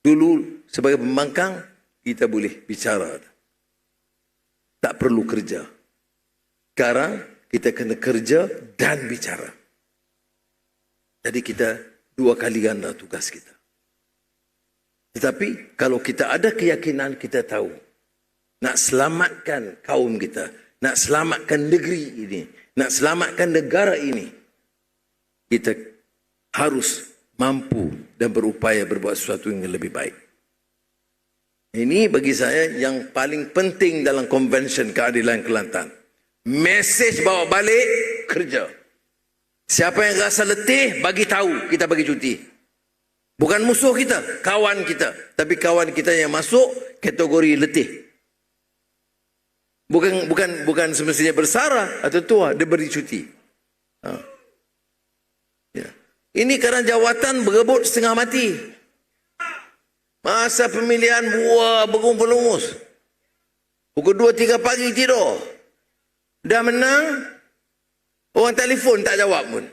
Dulu sebagai pembangkang, kita boleh bicara. Tak perlu kerja. Sekarang kita kena kerja dan bicara. Jadi kita 2 kali ganda tugas kita. Tetapi kalau kita ada keyakinan, kita tahu nak selamatkan kaum kita, nak selamatkan negeri ini, nak selamatkan negara ini, kita harus mampu dan berupaya berbuat sesuatu yang lebih baik. Ini bagi saya yang paling penting dalam Konvensyen Keadilan Kelantan. Mesej bawa balik, kerja. Siapa yang rasa letih, bagi tahu, kita bagi cuti. Bukan musuh kita, kawan kita. Tapi kawan kita yang masuk kategori letih. Bukan semestinya bersara atau tua, dia beri cuti. Ya. Ini kerana jawatan berebut setengah mati. Masa pemilihan berkumpul-umus. Pukul 2-3 pagi tidur. Dah menang, orang telefon tak jawab pun.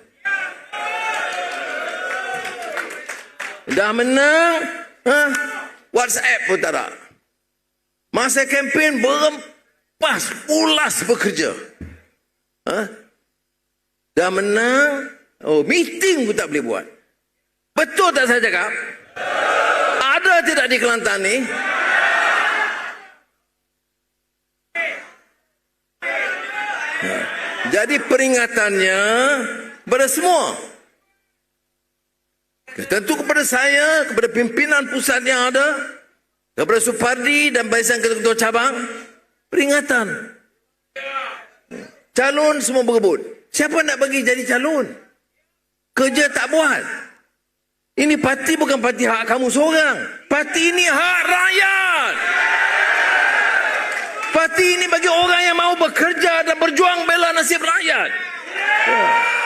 Dah menang, WhatsApp pun tak ada. Masa kempen berempas, ulas bekerja. Dah menang, meeting pun tak boleh buat. Betul tak saya cakap? Ada tidak di Kelantan ni? Jadi peringatannya kepada semua. Tentu kepada saya, kepada pimpinan pusat yang ada, kepada Supardi dan barisan ketua-ketua cabang, peringatan. Calon semua berebut. Siapa nak bagi jadi calon? Kerja tak buat. Ini parti bukan parti hak kamu seorang. Parti ini hak rakyat. Parti ini bagi orang yang mahu bekerja dan berjuang bela nasib rakyat.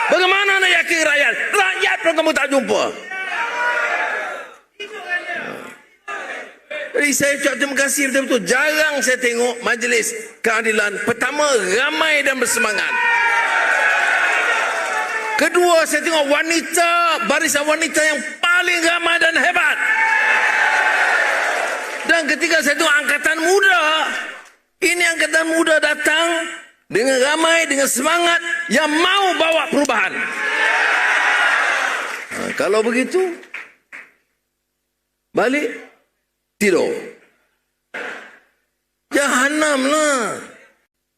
Bagaimana nak yakin rakyat? Rakyat pun kamu tak jumpa. Jadi saya ucap terima kasih betul-betul. Jarang saya tengok majlis keadilan. Pertama, ramai dan bersemangat. Kedua, saya tengok wanita, barisan wanita yang paling ramai dan hebat. Dan ketiga, saya tengok angkatan muda. Ini angkatan muda datang dengan ramai, dengan semangat yang mau bawa perubahan. Kalau begitu, balik tidur. Jahanam lah.